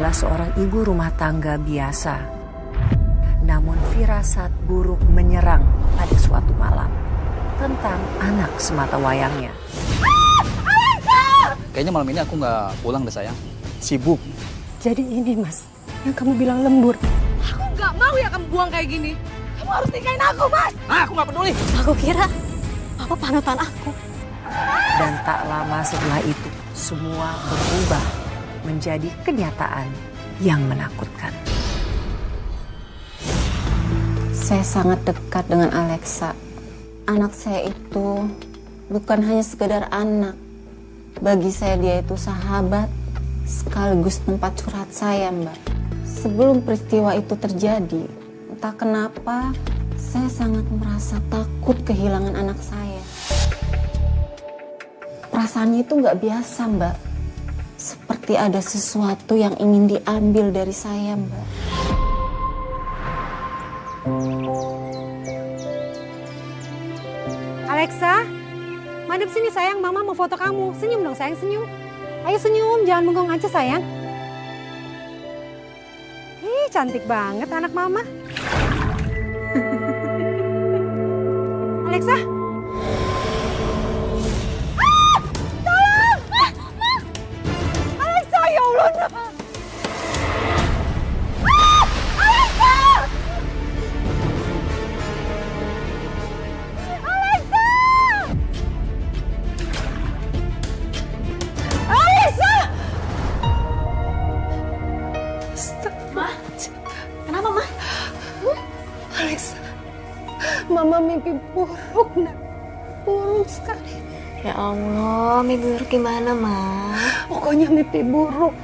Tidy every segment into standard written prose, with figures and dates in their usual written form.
adalah seorang ibu rumah tangga biasa. Namun firasat buruk menyerang pada suatu malam tentang anak sematawayangnya. Kayaknya malam ini aku nggak pulang deh sayang. Sibuk. Jadi ini Mas, yang kamu bilang lembur. Aku nggak mau ya kamu buang kayak gini. Kamu harus nikahin aku, Mas. Aku nggak peduli. Aku kira Papa panutan aku. Dan tak lama setelah itu, semua berubah menjadi kenyataan yang menakutkan. Saya sangat dekat dengan Alexa. Anak saya itu bukan hanya sekedar anak. Bagi saya dia itu sahabat sekaligus tempat curhat saya, Mbak. Sebelum peristiwa itu terjadi, entah kenapa saya sangat merasa takut kehilangan anak saya. Perasaannya itu nggak biasa, Mbak. Seperti ada sesuatu yang ingin diambil dari saya, Mbak. Alexa, madep sini sayang, Mama mau foto kamu. Senyum dong sayang, senyum. Ayo senyum, jangan bengong aja sayang. Ih, cantik banget anak Mama. Alexa. Tolong! Alexa, ya Allah. Alexa! Alexa! Ma, kenapa Ma? Alexa, Mama mimpi buruk nak. Buruk sekali. Ya Allah, mimpi buruk gimana, Ma? Pokoknya mimpi buruk.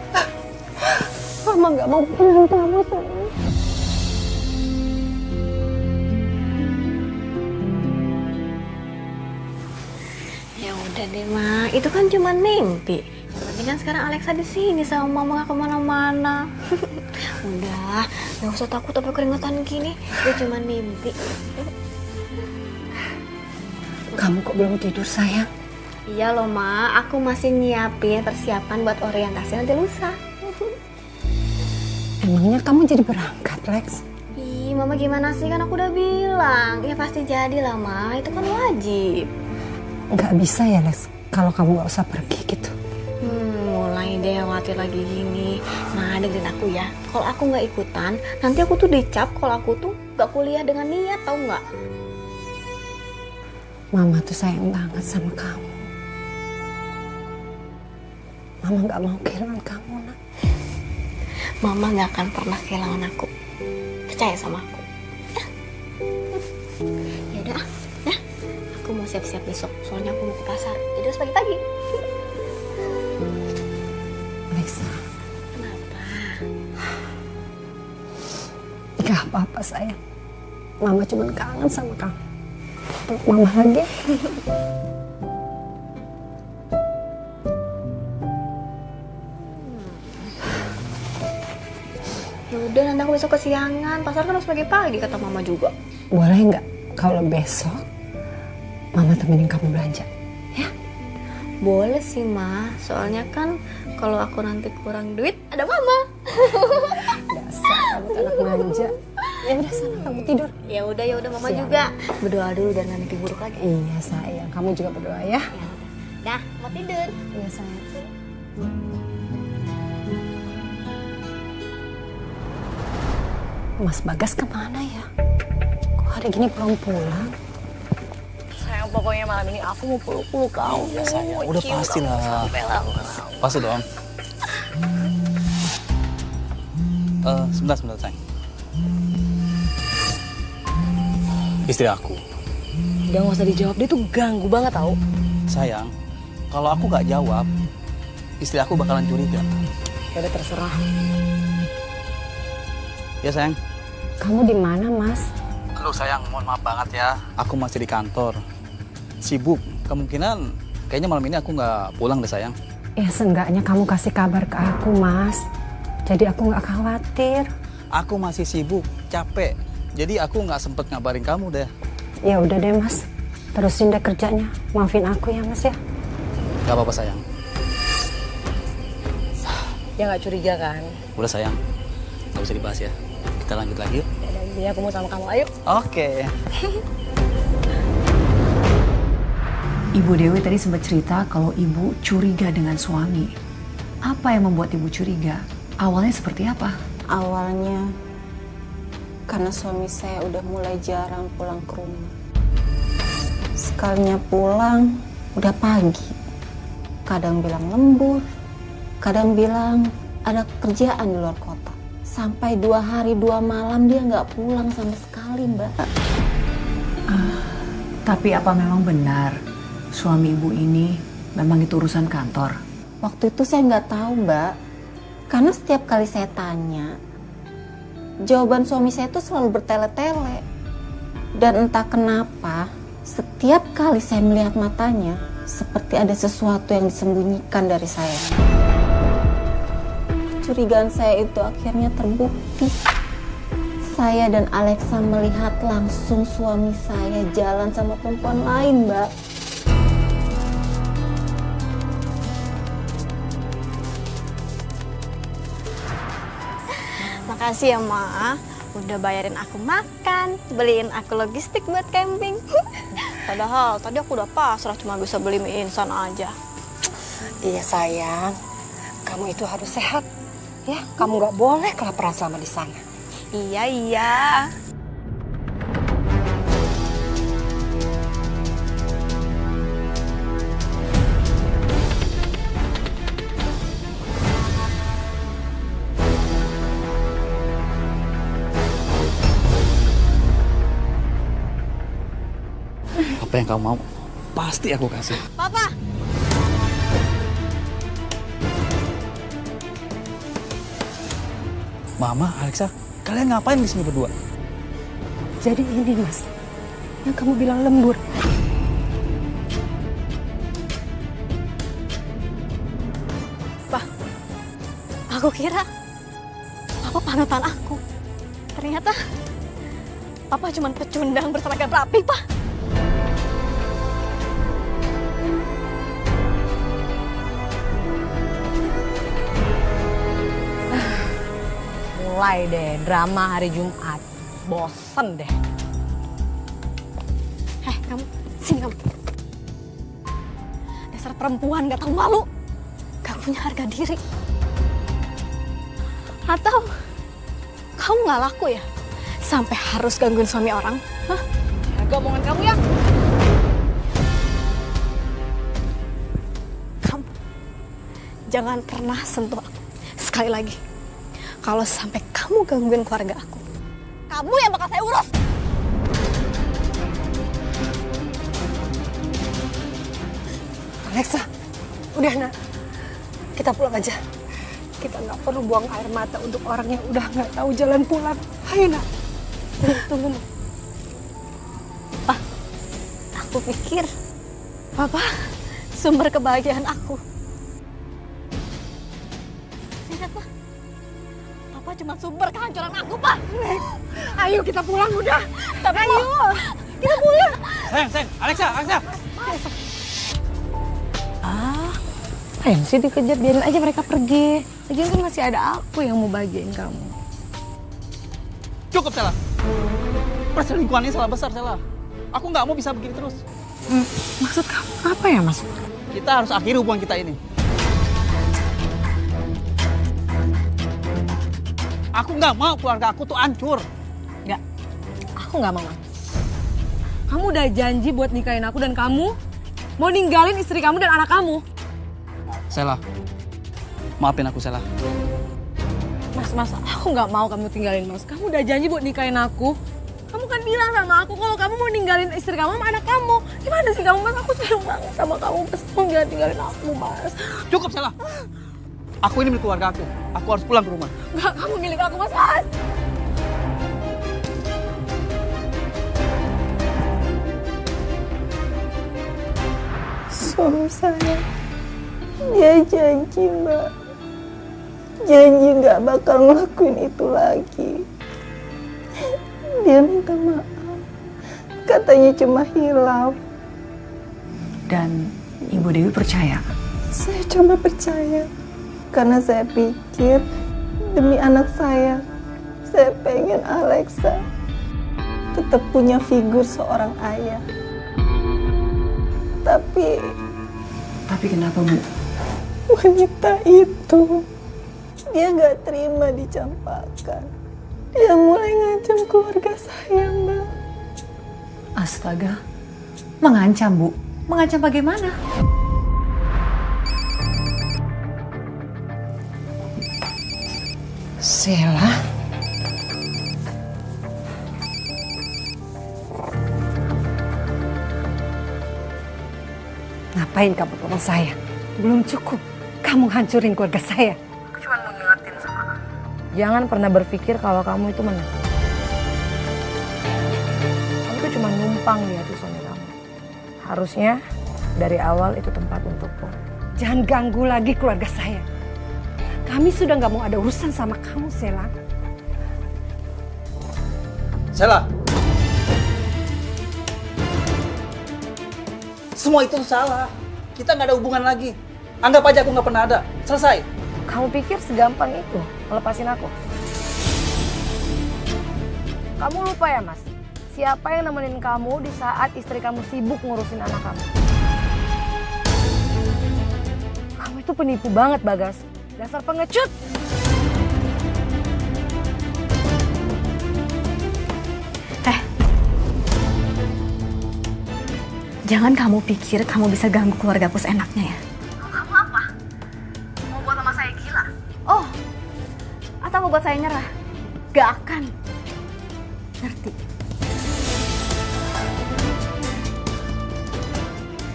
Mama nggak mau pulang kamu sayang. Ya udah deh, Ma. Itu kan cuma mimpi. Yang penting kan sekarang Alexa di sini sama Mama, nggak kemana-mana. Udah, nggak usah takut apa keringetan gini. Itu cuma mimpi. Kamu kok belum tidur sayang? Iya loh, Ma. Aku masih nyiapin persiapan buat orientasi nanti lusa. Emangnya kamu jadi berangkat, Lex? Ih, Mama gimana sih? Kan aku udah bilang. Ya pasti jadi lah, Ma. Itu kan wajib. Nggak bisa ya, Lex, kalau kamu nggak usah pergi gitu. Mulai deh khawatir lagi gini. Nah, dengerin aku ya. Kalau aku nggak ikutan, nanti aku tuh dicap kalau aku tuh nggak kuliah dengan niat, tau nggak? Mama tuh sayang banget sama kamu. Mama nggak mau kehilangan kamu, nak. Mama nggak akan pernah kehilangan aku. Percaya sama aku. Ya udah, ya. Aku mau siap-siap besok. Soalnya aku mau ke pasar. Jadi harus pagi-pagi. Alexa, Kenapa? nggak apa-apa sayang. Mama cuma kangen sama kamu. Peluk Mama lagi. Ya udah, nanti aku besok kesiangan. Pasar kan harus pagi-pagi kata Mama juga. Boleh nggak kalau besok Mama temenin kamu belanja? Ya? Boleh sih, Ma. Soalnya kan kalau aku nanti kurang duit, ada Mama. Dasar kamu tuh anak manja. Ya udah sana kamu tidur. Ya udah Mama Siap. juga. Berdoa dulu dan nggak mimpi buruk lagi. Iya sayang, kamu juga berdoa ya. Ya udah. Dah, mau tidur. Iya sayang. Mas Bagas kemana ya? Kok hari gini belum pulang? Sayang, pokoknya malam ini aku mau peluk-peluk kamu. Ya sayang, udah Cium pasti kamu lah. sampai lama. Pasti dong. Sebentar sayang. Istri aku. Udah nggak usah dijawab, dia tuh ganggu banget tau. Sayang, kalau aku nggak jawab, istri aku bakalan curiga. Ya udah terserah. Ya sayang. Kamu di mana, Mas? Aduh sayang, mohon maaf banget ya. Aku masih di kantor. Sibuk. Kemungkinan kayaknya malam ini aku nggak pulang deh sayang. Ya seenggaknya kamu kasih kabar ke aku, Mas. Jadi aku nggak khawatir. Aku masih sibuk, capek. Jadi aku nggak sempet ngabarin kamu deh. Ya udah deh, Mas. Terusin deh kerjanya. Maafin aku ya, Mas ya. Gak apa-apa sayang. Dia nggak curiga kan? Udah sayang, nggak usah dibahas ya. Kita lanjut lagi yuk. Iya, aku mau sama kamu. Ayo. Oke. Ibu Dewi tadi sempat cerita kalau ibu curiga dengan suami. Apa yang membuat ibu curiga? Awalnya seperti apa? Awalnya karena suami saya udah mulai jarang pulang ke rumah. Sekalinya pulang udah pagi. Kadang bilang lembur, kadang bilang ada kerjaan di luar kota. Sampai 2 hari 2 malam dia nggak pulang sama sekali, Mbak. Tapi apa memang benar suami ibu ini memang itu urusan kantor? Waktu itu saya nggak tahu, Mbak. Karena setiap kali saya tanya, jawaban suami saya itu selalu bertele-tele. Dan entah kenapa, setiap kali saya melihat matanya, seperti ada sesuatu yang disembunyikan dari saya. Kecurigaan saya itu akhirnya terbukti. Saya dan Alexa melihat langsung suami saya jalan sama perempuan lain, Mbak. Makasih ya, Ma. Udah bayarin aku makan, beliin aku logistik buat camping. Padahal tadi aku udah pasrah cuma bisa beli mie instan aja. Iya sayang, kamu itu harus sehat. Ya, kamu nggak boleh kelaparan selama di sana. Iya, iya. Apa yang kamu mau, pasti aku kasih. Papa! Mama, Alexa, kalian ngapain di sini berdua? Jadi ini Mas, yang kamu bilang lembur. Aku kira Papa panutan aku. Ternyata Papa cuma pecundang berseragam rapi, Pak. Mulai deh drama hari Jumat. Bosen deh. Kamu, sini kamu. Dasar perempuan gak tahu malu. Gak punya harga diri. Atau kamu gak laku ya? Sampai harus gangguin suami orang? Hah? Jaga omongan kamu ya. Kamu jangan pernah sentuh aku. Sekali lagi, kalau sampai kamu gangguin keluarga aku, kamu yang bakal saya urus. Alexa, udah nak, kita pulang aja. Kita nggak perlu buang air mata untuk orang yang udah nggak tahu jalan pulang. Ayo nak, tunggu. Pak, aku pikir Papa sumber kebahagiaan aku. Ternyata Papa cuma sumber kehancuran aku, Pak. Ayo kita pulang udah. Tapi ayo, kita pulang. Sayang, Alexa. Ayo sih dikejar, biarin aja mereka pergi. Lagian kan masih ada aku yang mau bahagiain kamu. Cukup, Sela. Perselingkuhan ini salah besar, Sela. Aku nggak mau bisa begini terus. Maksud kamu apa ya, Mas? Kita harus akhiri hubungan kita ini. Aku nggak mau keluarga aku tuh hancur. Nggak, aku nggak mau. Kamu udah janji buat nikahin aku dan kamu mau ninggalin istri kamu dan anak kamu. Sela, maafin aku, Sela. Mas, aku nggak mau kamu tinggalin Mas. Kamu udah janji buat nikahin aku. Kamu kan bilang sama aku kalau kamu mau ninggalin istri kamu sama anak kamu. Gimana sih kamu, Mas? Aku sayang banget sama kamu, Mas. Tolong jangan tinggalin aku, Mas. Cukup, Sela. Aku ini milik keluarga aku. Aku harus pulang ke rumah. Nggak, kamu milik aku, Mas. Mas! Suami saya, dia janji, Mbak. Janji nggak bakal ngelakuin itu lagi. Dia minta maaf. Katanya cuma hilaf. Dan Ibu Dewi percaya? Saya coba percaya. Karena saya pikir Demi anak saya pengen Alexa tetap punya figur seorang ayah. Tapi kenapa, Bu? wanita itu, dia nggak terima dicampakkan. Dia mulai ngancam keluarga saya, Mbak. Astaga, mengancam, Bu? Mengancam bagaimana? Sheila? Ngapain kamu tolong saya? Belum cukup. Kamu hancurin keluarga saya. Jangan pernah berpikir kalau kamu itu menang. Kamu tuh cuma numpang di hati suami kamu. Harusnya dari awal itu tempat untukmu. Jangan ganggu lagi keluarga saya. Kami sudah nggak mau ada urusan sama kamu, Sheila. Sheila. Semua itu salah. Kita nggak ada hubungan lagi. Anggap aja aku nggak pernah ada. Selesai. Kamu pikir segampang itu melepasin aku? Kamu lupa ya, Mas? Siapa yang nemenin kamu di saat istri kamu sibuk ngurusin anak kamu? Kamu itu penipu banget, Bagas. Dasar pengecut! Jangan kamu pikir kamu bisa ganggu keluargaku seenaknya ya. Kamu apa? Mau buat sama saya gila? Oh, atau mau buat saya nyerah? Gak akan. Ngerti?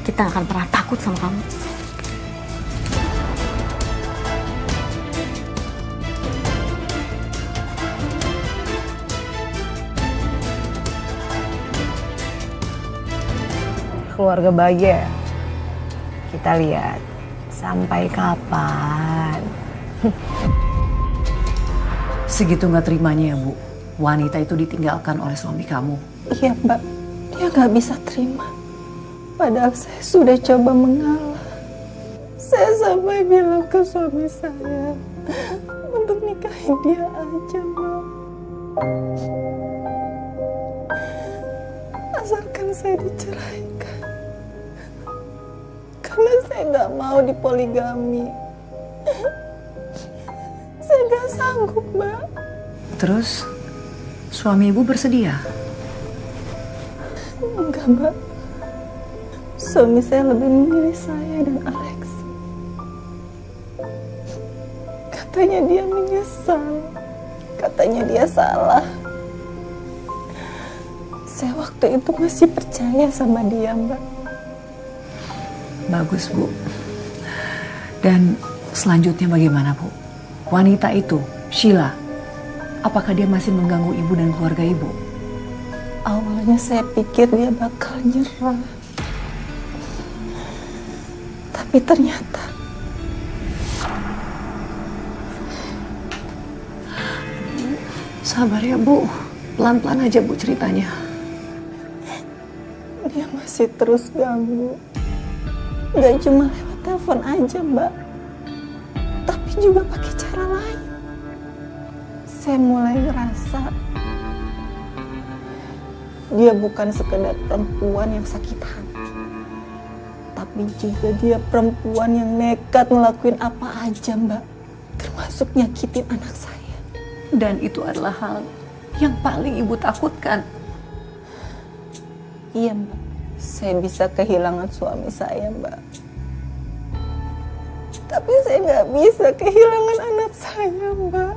Kita gak akan pernah takut sama kamu. Keluarga bahagia. Kita lihat sampai kapan. Segitu nggak terimanya ya, Bu? Wanita itu ditinggalkan oleh suami kamu. Iya, Mbak. Dia nggak bisa terima. Padahal saya sudah coba mengalah. Saya sampai bilang ke suami saya untuk nikahin dia aja, Mbak. Asalkan saya diceraikan. Karena saya nggak mau dipoligami. Saya nggak sanggup, Mbak. Terus, suami Ibu bersedia? Enggak, Mbak. Suami saya lebih memilih saya dan Alex. Katanya dia menyesal. Katanya dia salah. Saya waktu itu masih percaya sama dia, Mbak. Bagus, Bu. Dan selanjutnya bagaimana, Bu? Wanita itu, Sheila, apakah dia masih mengganggu Ibu dan keluarga Ibu? Awalnya saya pikir dia bakal nyerah. Tapi ternyata Sabar ya, Bu. Pelan-pelan aja, Bu, ceritanya. dia masih terus ganggu. Gak cuma lewat telepon aja, Mbak. Tapi juga pakai cara lain. Saya mulai ngerasa dia bukan sekedar perempuan yang sakit hati. Tapi juga dia perempuan yang nekat ngelakuin apa aja, Mbak. Termasuk nyakitin anak saya. Dan itu adalah hal yang paling Ibu takutkan. Iya, Mbak. Saya bisa kehilangan suami saya, Mbak. Tapi saya nggak bisa kehilangan anak saya, Mbak.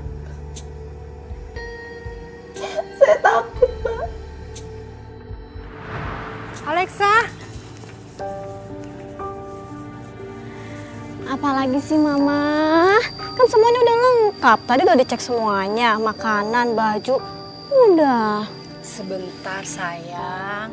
Saya takut, Mbak. Alexa, Apalagi sih, Mama? Kan semuanya udah lengkap. Tadi udah dicek semuanya. Makanan, baju. Udah. sebentar sayang.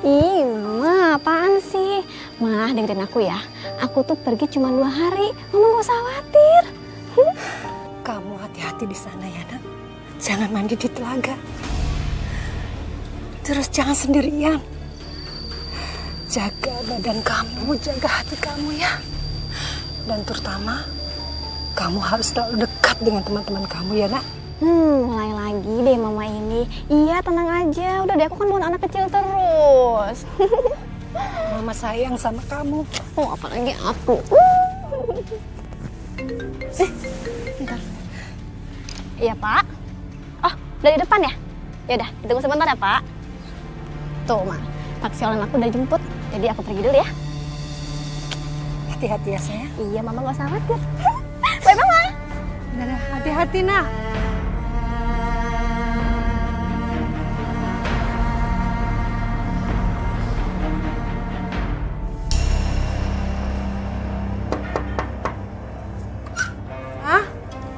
Ih, Mama, apaan sih? Ma, dengerin aku ya. Aku tuh pergi cuma 2 hari. Mama gak usah khawatir. Kamu hati-hati di sana ya, Nak. Jangan mandi di telaga. Terus jangan sendirian. jaga badan kamu, jaga hati kamu ya. Dan terutama, kamu harus selalu dekat dengan teman-teman kamu ya nak. Mulai lagi deh mama ini. Iya, tenang aja. Udah deh, aku kan bukan anak kecil terus. Mama sayang sama kamu. Oh, apalagi aku. Bentar. Iya, Pak. Oh, dari depan ya? Ya udah, tunggu sebentar ya, Pak. Tuh, Ma. Taksi online aku udah jemput. Jadi aku pergi dulu ya. Hati-hati ya sayang. Iya, Mama gak usah khawatir. Bye, Mama. Nah, hati-hati nak.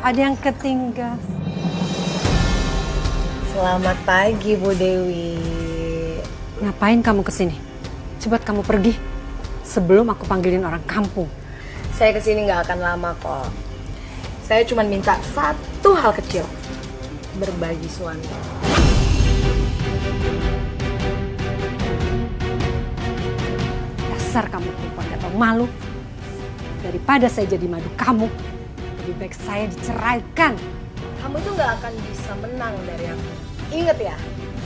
Ada yang ketinggal. Selamat pagi Bu Dewi. Ngapain kamu kesini? Cepat kamu pergi sebelum aku panggilin orang kampung. Saya kesini nggak akan lama kok. Saya cuma minta satu hal kecil. Berbagi suami. Dasar kamu perempuan gak tahu malu. Daripada saya jadi madu kamu, lebih baik saya diceraikan. Kamu tuh nggak akan bisa menang dari aku. Ingat ya,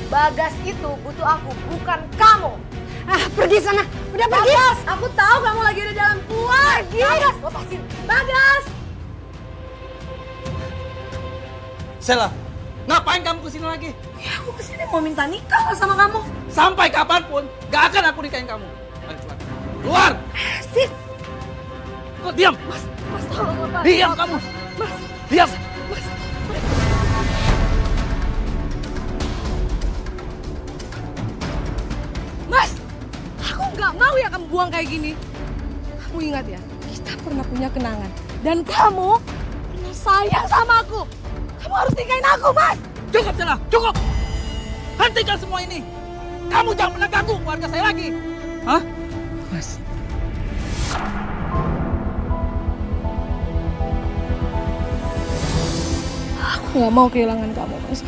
Bagas itu butuh aku, bukan kamu. Ah, pergi sana. Udah pergi. Bagas, aku tahu kamu lagi ada jalan keluar. Bagas, lepasin. Bagas. Sela, ngapain kamu kesini lagi? Ya, aku kesini mau minta nikah sama kamu. Sampai kapanpun, gak akan aku nikahin kamu. Ayo cepat. Keluar! Sip. Kok diam? Mas tolong lepas. Diam kamu! Diam! Mas, aku nggak mau ya kamu buang kayak gini. Kamu ingat ya, kita pernah punya kenangan. Dan kamu pernah sayang sama aku. Kamu harus nikahin aku, Mas. Cukup, Sela! Cukup! Hentikan semua ini! Kamu jangan pernah ganggu keluarga saya lagi! Hah? Mas, Aku nggak mau kehilangan kamu, Mas.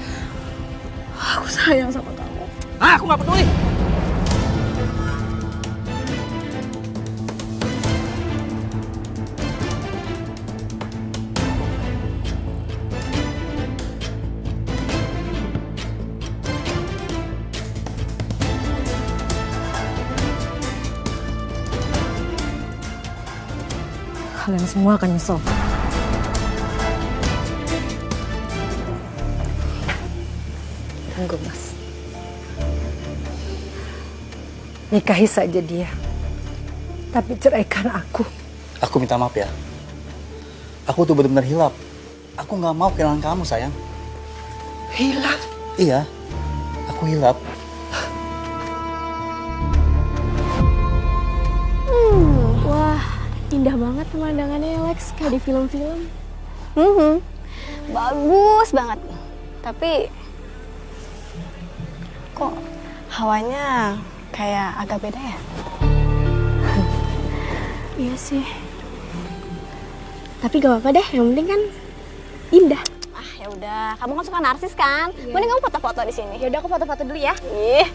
Aku sayang sama kamu. Ah, aku gak peduli! kalian semua akan nyesel. Tunggu, Mas. Nikahi saja dia. Tapi ceraikan aku. Aku minta maaf ya. Aku tuh benar-benar hilap. Aku gak mau kehilangan kamu, sayang. Hilang. Iya, aku hilap. Wah, indah banget pemandangannya ya, Lex, kayak di film-film. Bagus banget. Tapi kok hawanya kayak agak beda ya? Iya sih. Tapi gak apa-apa deh, yang penting kan indah. Ah, ya udah. Kamu kan suka narsis kan? Mending kamu foto-foto di sini. Ya udah, aku foto-foto dulu ya. Ih.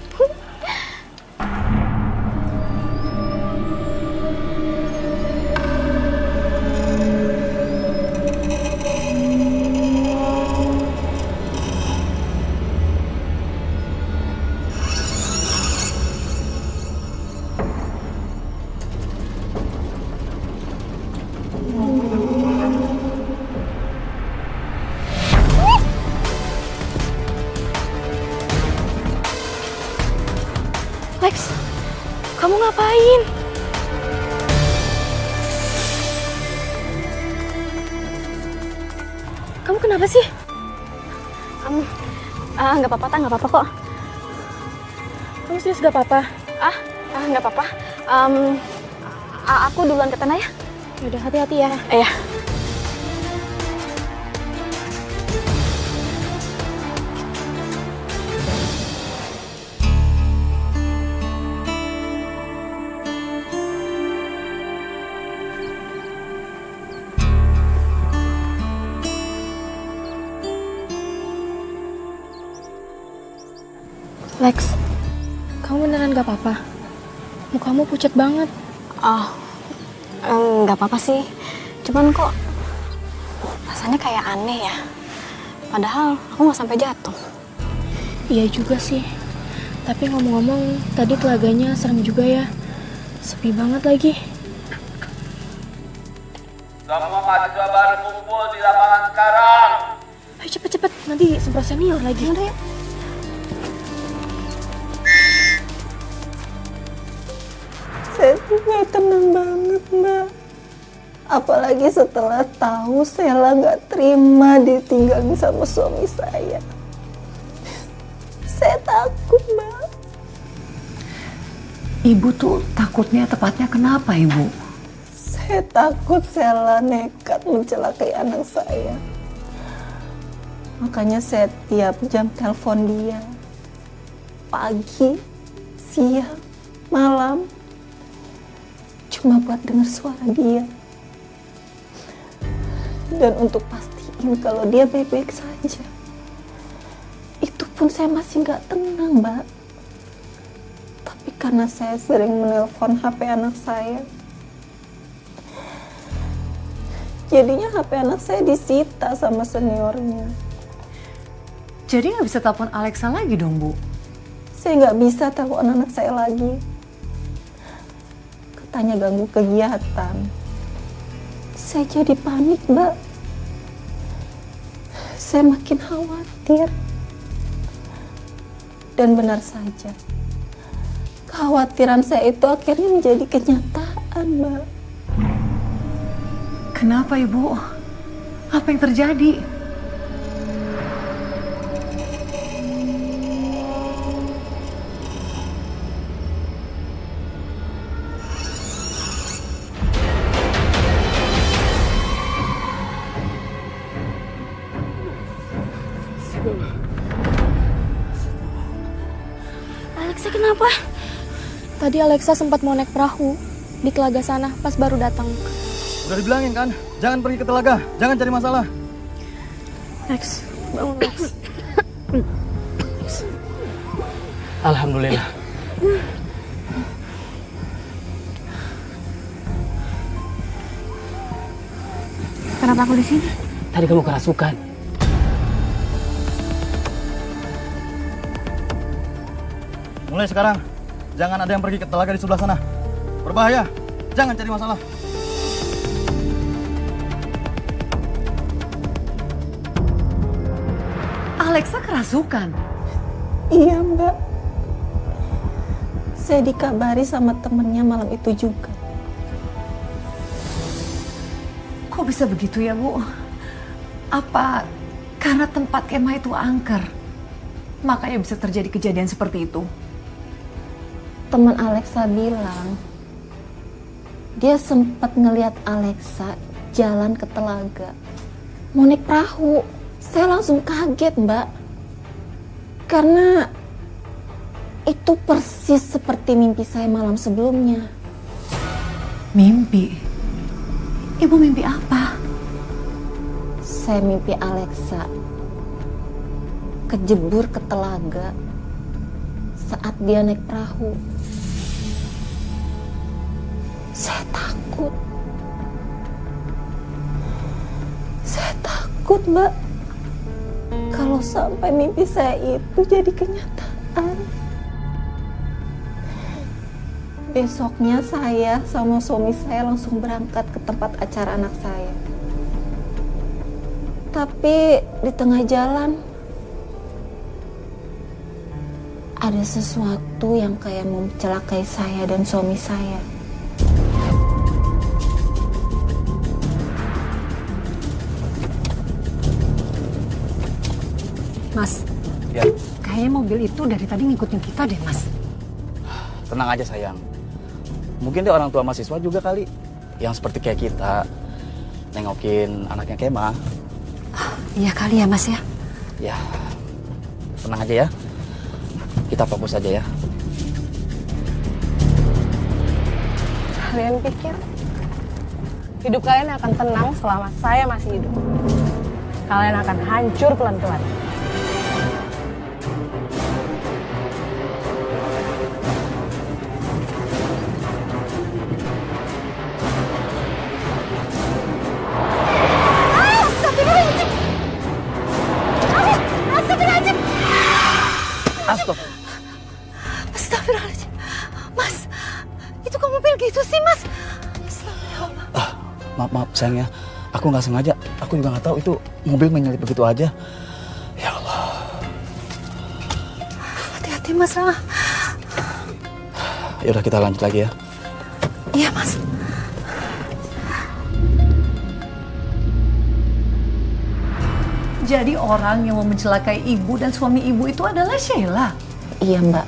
Lex, kamu ngapain? Kamu kenapa sih? Nggak apa-apa, nggak apa-apa kok. Kamu serius gak apa-apa? Nggak apa-apa. Aku duluan ke tanah ya. Yaudah, hati-hati ya. Iya. Lex, kamu beneran gak apa-apa? Mukamu pucat banget. Oh, nggak apa-apa sih. Cuman kok rasanya kayak aneh ya. Padahal aku nggak sampai jatuh. Iya juga sih. Tapi ngomong-ngomong, tadi telaganya serem juga ya. Sepi banget lagi. Semua mahasiswa baru kumpul di lapangan sekarang. Ayo cepet-cepet, nanti semprot senior lagi. Udah yuk. Saya tuh gak tenang banget, Mbak. Apalagi setelah tahu Sela gak terima ditinggalin sama suami saya. Saya takut, Mbak. Ibu tuh takutnya tepatnya kenapa, Ibu? Saya takut Sela nekat mencelakai anak saya. Makanya saya tiap jam telepon dia. Pagi, siang, malam. Cuma buat dengar suara dia. Dan untuk pastiin kalau dia baik-baik saja. Itu pun saya masih nggak tenang, Mbak. Tapi karena saya sering menelpon HP anak saya, jadinya HP anak saya disita sama seniornya. Jadi nggak bisa telepon Alexa lagi dong, Bu? Saya nggak bisa telepon anak saya lagi. Katanya ganggu kegiatan. Saya jadi panik, Mbak. Saya makin khawatir. Dan benar saja, kekhawatiran saya itu akhirnya menjadi kenyataan, Mbak. Kenapa, Ibu? Apa yang terjadi? Alexa kenapa? Tadi Alexa sempat mau naik perahu di telaga sana pas baru datang. Udah dibilangin kan, jangan pergi ke telaga, jangan cari masalah. Lex, bangun Lex. Alhamdulillah. Kenapa aku di sini? Tadi kamu kerasukan. Mulai sekarang, jangan ada yang pergi ke telaga di sebelah sana. Berbahaya, jangan cari masalah. Alexa kerasukan. Iya, Mbak. Saya dikabari sama temennya malam itu juga. Kok bisa begitu ya, Bu? Apa karena tempat kemah itu angker? Makanya bisa terjadi kejadian seperti itu. Teman Alexa bilang, dia sempat ngelihat Alexa jalan ke telaga. Mau naik perahu. Saya langsung kaget, Mbak. Karena itu persis seperti mimpi saya malam sebelumnya. Mimpi? Ibu mimpi apa? Saya mimpi Alexa kejebur ke telaga saat dia naik perahu. Saya takut. Saya takut, Mbak. Kalau sampai mimpi saya itu jadi kenyataan. Besoknya saya sama suami saya langsung berangkat ke tempat acara anak saya. Tapi di tengah jalan ada sesuatu yang kayak mau mencelakai saya dan suami saya. Mas, Ya, kayaknya mobil itu dari tadi ngikutin kita deh, Mas. tenang aja sayang. Mungkin dia orang tua mahasiswa juga kali, yang seperti kayak kita, nengokin anaknya Kemah. Iya kali ya, Mas ya. Ya, tenang aja ya. Kita fokus aja ya. Kalian pikir hidup kalian akan tenang selama saya masih hidup? Kalian akan hancur pelan-pelan. Sayang ya, aku nggak sengaja. Aku juga nggak tahu itu mobil menyelip begitu aja. Ya Allah. Hati-hati Mas. Ya udah kita lanjut lagi ya. Iya Mas. Jadi orang yang mau mencelakai ibu dan suami ibu itu adalah Sheila. Iya Mbak.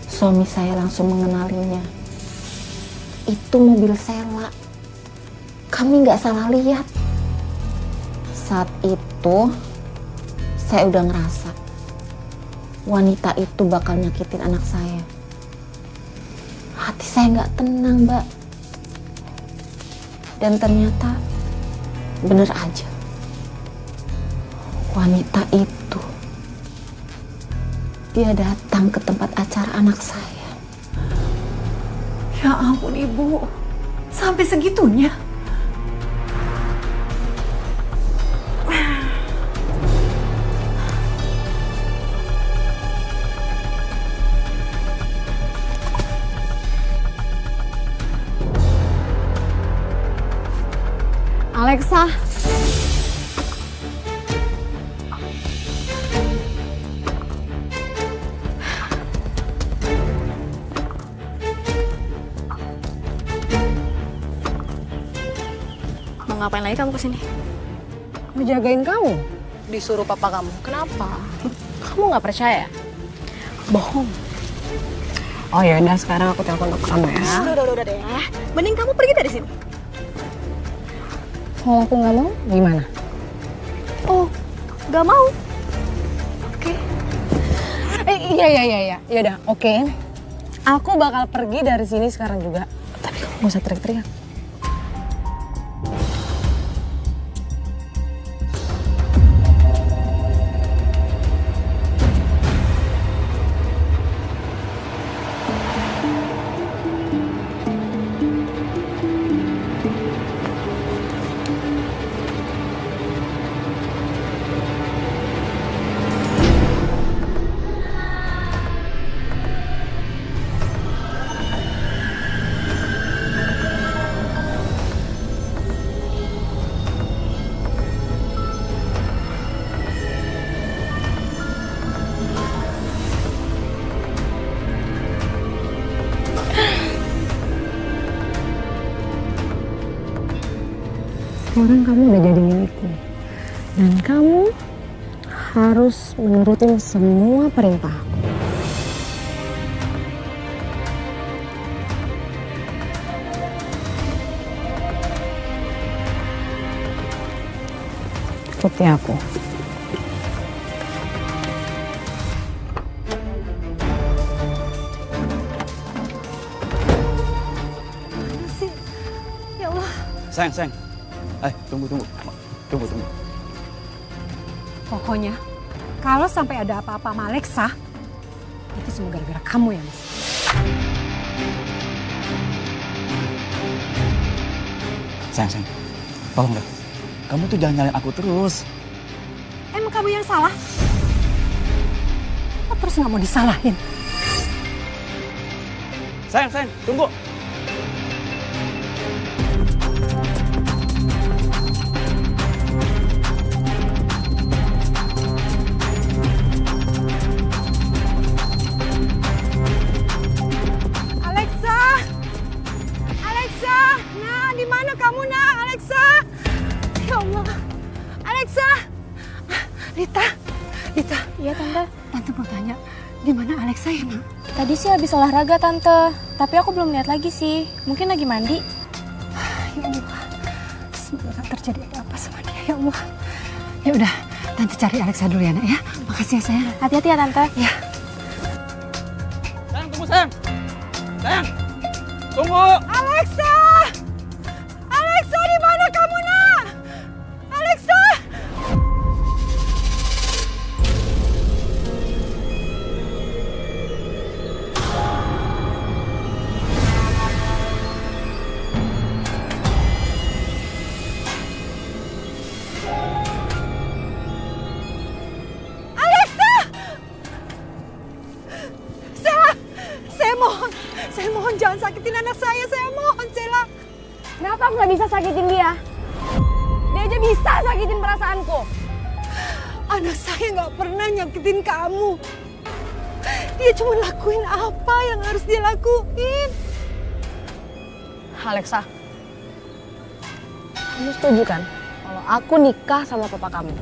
Suami saya langsung mengenalinya. Itu mobil Sheila. Kami nggak salah lihat. Saat itu saya udah ngerasa wanita itu bakal nyakitin anak saya. Hati saya nggak tenang, Mbak. Dan ternyata bener aja. Wanita itu dia datang ke tempat acara anak saya. Ya ampun ibu, sampai segitunya. Alexa. Mau ngapain lagi kamu kesini? Ngejagain kamu. Disuruh papa kamu. Kenapa? Kamu nggak percaya? Bohong. Oh ya udah, sekarang aku telepon dokter kamu ya. Udah deh. Mending kamu pergi dari sini. Kalau aku nggak mau, gimana? Oh, gak mau. Oke. Iya. Ya udah, oke. Aku bakal pergi dari sini sekarang juga. Tapi kamu nggak usah teriak-teriak. Sekarang kamu udah jadi milikku. Dan kamu harus menurutin semua perintah aku. Ikuti aku. Mana sih? Ya Allah. Sayang. Tunggu. Pokoknya, kalau sampai ada apa-apa sama Alexa, itu semua gara-gara kamu ya, Mas. Sayang. Tolong deh. Kamu tuh jangan nyalain aku terus. Emang kamu yang salah? Kok terus nggak mau disalahin? Sayang, tunggu. Alexa, nah di mana kamu nak, Alexa? Ya Allah, Alexa, Rita. Iya, Tante. Tante mau tanya, di mana Alexa ya nak? Tadi sih habis olahraga, Tante. Tapi aku belum lihat lagi sih. Mungkin lagi mandi. Ya Allah, semoga terjadi apa sama dia, ya Allah. Ya udah, Tante cari Alexa dulu ya nak ya. Makasih ya sayang. Hati-hati ya, Tante. Ya. Sayang, tunggu sayang. Sayang, tunggu. Alexa! Alexa, di mana kamu nak? Alexa! nggak bisa sakitin dia. Dia aja bisa sakitin perasaanku. Anak saya nggak pernah nyakitin kamu. Dia cuma lakuin apa yang harus dia lakuin. Alexa, kamu setuju kan kalau aku nikah sama papa kamu?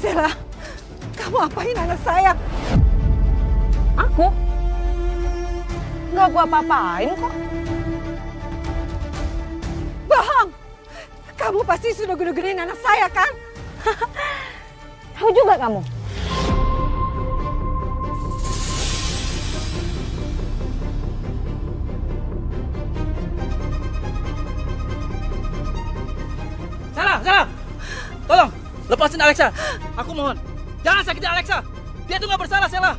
Sela, kamu apain anak saya? Aku? Nggak aku apa-apain kok. Bohong! Kamu pasti sudah gede-gedein anak saya kan? Tahu juga kamu. Salah! Tolong, lepasin Alexa. Aku mohon. Jangan sakiti Alexa. Dia tuh nggak bersalah, Sela.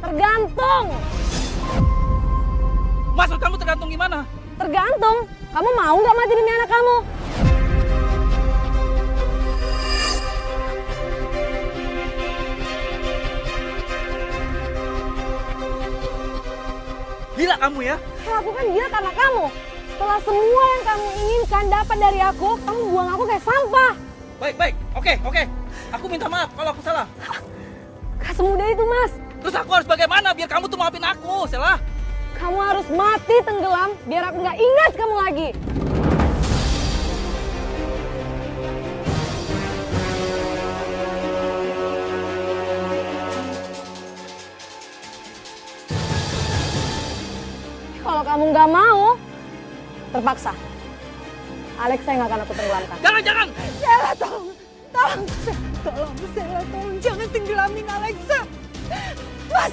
Tergantung. Maksud kamu tergantung gimana? Tergantung. Kamu mau nggak mati demi anak kamu? Gila kamu ya? Aku kan gila karena kamu. Setelah semua yang kamu inginkan dapat dari aku, kamu buang aku kayak sampah. Baik. Oke. Aku minta maaf kalau aku salah. Gak semudah itu, Mas. Terus aku harus bagaimana biar kamu tuh maafin aku, Sela? Kamu harus mati tenggelam biar aku nggak ingat kamu lagi. Kalau kamu nggak mau, terpaksa. Alexa yang akan aku tenggelamkan. Jangan! Sela, tolong! Sela, tolong jangan tenggelamin Alexa. Mas,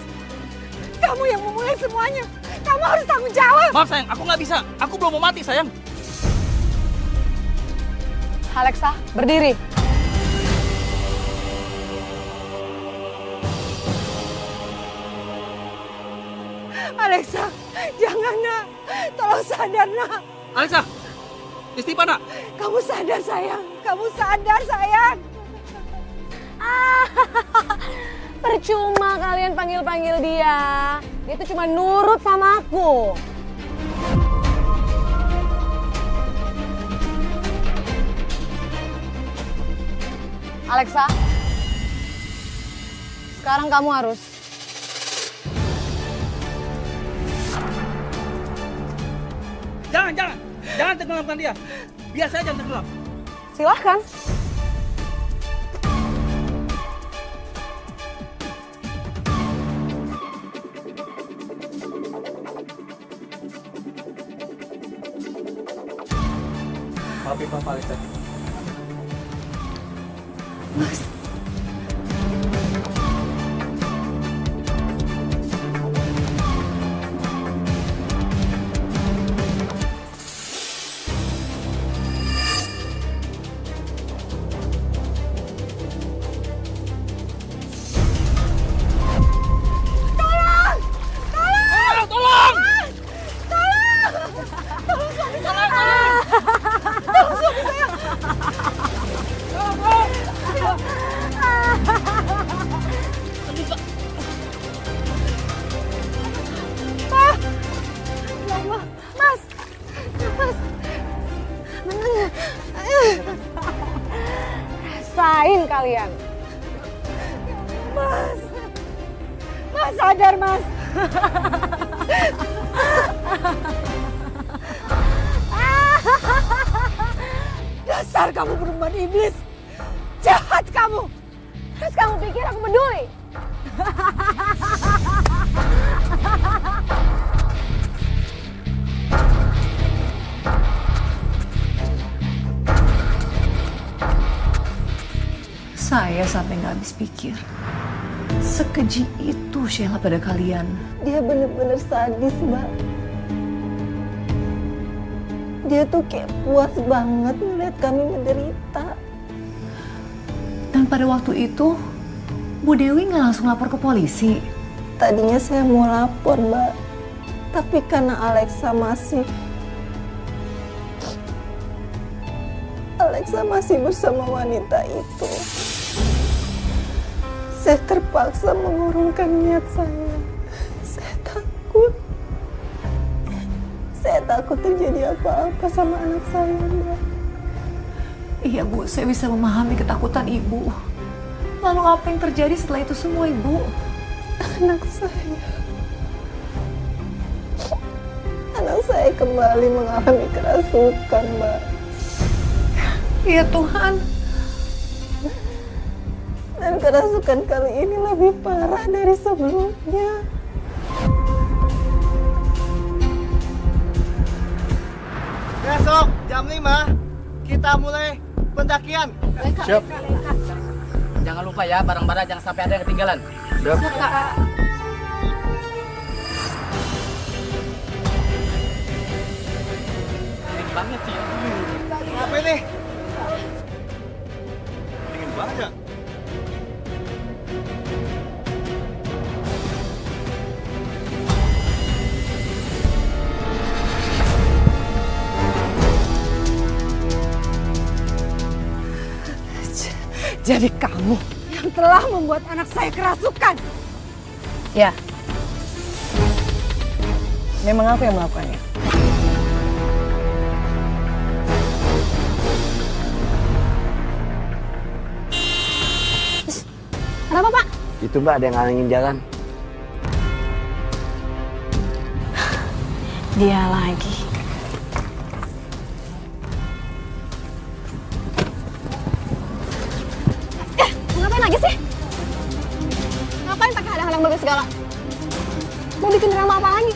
kamu yang memulai semuanya. Kamu harus tanggung jawab. Maaf sayang, aku nggak bisa. Aku belum mau mati sayang. Alexa, berdiri. Alexa, jangan nak. Tolong sadar nak. Alexa, istighfar nak. Kamu sadar sayang. Kamu sadar sayang. Percuma kalian panggil-panggil dia. Dia tuh cuma nurut sama aku. Alexa, sekarang kamu harus Jangan tenggelamkan dia. Biar saya jangan tenggelam. silahkan. Maafin Papa Alexa. Mas, Rasain kalian. Mas sadar Mas. Dasar kamu perempuan iblis. Jahat kamu. Terus kamu pikir aku peduli? Saya sampai nggak habis pikir. Sekeji itu Sheila pada kalian. Dia bener-bener sadis, Mbak. Dia tuh kayak puas banget ngeliat kami menderita. Dan pada waktu itu, Bu Dewi nggak langsung lapor ke polisi. Tadinya saya mau lapor, Mbak. Tapi karena Alexa masih Alexa masih bersama wanita itu, saya terpaksa mengurungkan niat saya. Saya takut terjadi apa-apa sama anak saya, Mbak. Iya Bu, saya bisa memahami ketakutan Ibu. Lalu apa yang terjadi setelah itu semua Ibu? Anak saya kembali mengalami kerasukan, Mbak. Iya Tuhan. Dan kerasukan kali ini lebih parah dari sebelumnya. Besok jam 5 kita mulai pendakian. Siap. Jangan lupa ya, barang-barang jangan sampai ada yang ketinggalan. Siap. Dingin banget sih. Apa ini? Dingin banget ya? Jadi kamu yang telah membuat anak saya kerasukan. Ya. Memang aku yang melakukannya. Kenapa, Pak? Itu Mbak, ada yang ngalangin jalan. Dia lagi. Ngapain lagi sih? Ngapain pakai halang-halang bagus segala? Mau bikin drama apa lagi?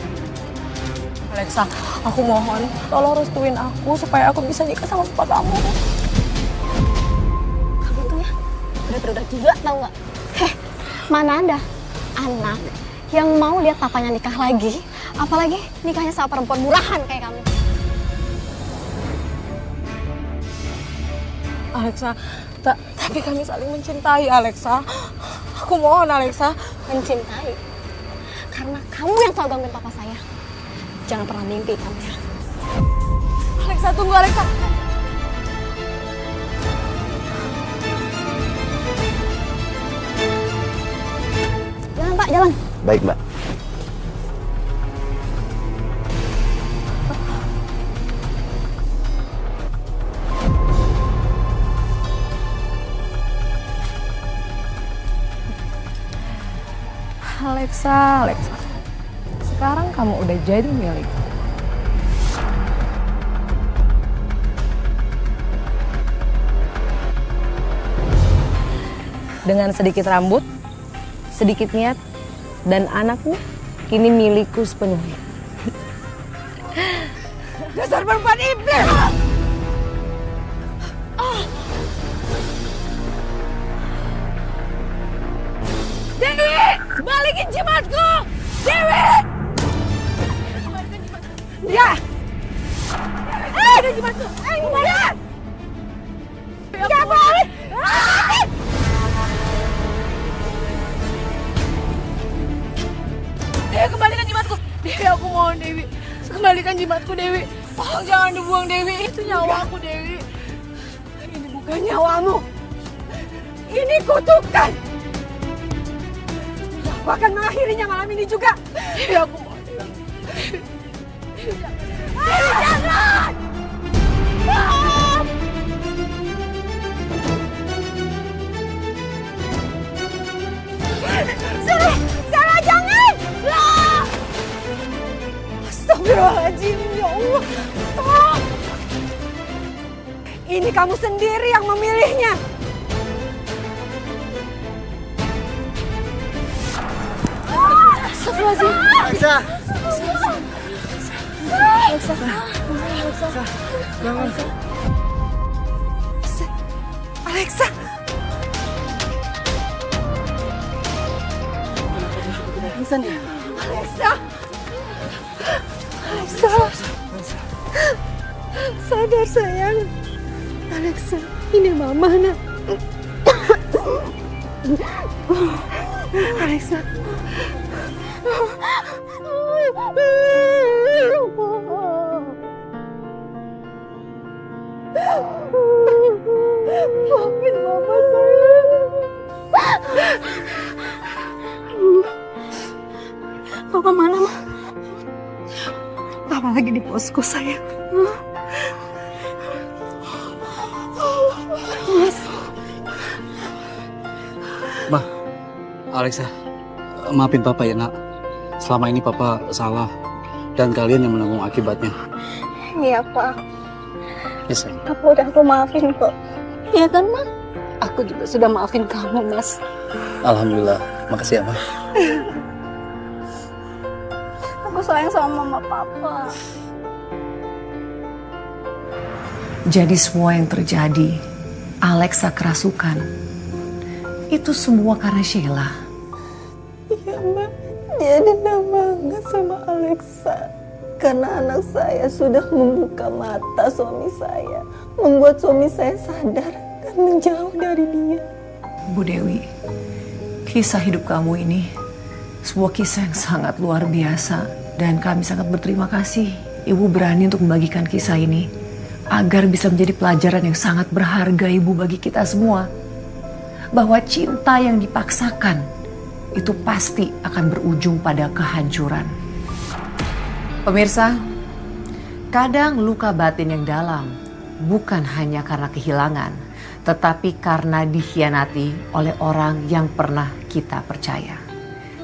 Alexa, aku mohon, tolong restuin aku supaya aku bisa nikah sama papa kamu. Kamu tuh ya, udah gila tau nggak? Mana ada anak yang mau lihat papanya nikah lagi, apalagi nikahnya sama perempuan murahan kayak kamu. Alexa, tapi kami saling mencintai, Alexa. Aku mohon, Alexa. Mencintai? Karena kamu yang selalu gangguin papa saya. Jangan pernah mimpi kamu ya. Alexa, tunggu, Alexa. Jalan, Pak, jalan. Baik Mbak. Alexa. Sekarang kamu udah jadi milikku. Dengan sedikit rambut, sedikit niat, dan anakmu kini milikku sepenuhnya. Dasar perempuan iblis! Dewi! Balikin jimatku! Dewi! Ya! Ada jimatku! Ya! Ya balik! Dewi, kembalikan jimatku! Dewi, aku mohon Dewi. Kembalikan jimatku, Dewi. Tolong jangan dibuang, Dewi. Itu nyawaku, Dewi. Ini bukan nyawamu. Ini kutukan. Aku akan mengakhirinya malam ini juga. Dewi, aku mohon. Dewi, jangan! Ah! Sarah, jangan! Ah! Astagfirullahaladzim, ya Allah. Stop! Ini kamu sendiri yang memilihnya. Astagfirullahaladzim. Aisyah. Alexa. Alexa. Sadar sayang. Alexa, ini mama nak. Alexa. Maafin Mama sayang. Papa mana, Ma? Papa lagi di posko, sayang. Ma, Alexa, maafin Papa ya nak. Selama ini Papa salah dan kalian yang menanggung akibatnya. Iya, Pak. Yes, sayang. Papa udah aku maafin kok. Iya kan, Ma? Aku juga sudah maafin kamu, Mas. Alhamdulillah, makasih ya Ma. Aku sayang sama Mama Papa. Jadi semua yang terjadi, Alexa kerasukan. Itu semua karena Sheila. Iya, Mbak. Dia dendam banget sama Alexa. Karena anak saya sudah membuka mata suami saya. Membuat suami saya sadar dan menjauh dari dia. Bu Dewi, kisah hidup kamu ini sebuah kisah yang sangat luar biasa. Dan kami sangat berterima kasih Ibu berani untuk membagikan kisah ini. Agar bisa menjadi pelajaran yang sangat berharga Ibu bagi kita semua. Bahwa cinta yang dipaksakan itu pasti akan berujung pada kehancuran. Pemirsa, kadang luka batin yang dalam bukan hanya karena kehilangan, tetapi karena dikhianati oleh orang yang pernah kita percaya.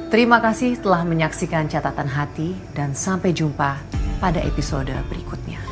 Terima kasih telah menyaksikan Catatan Hati dan sampai jumpa pada episode berikutnya.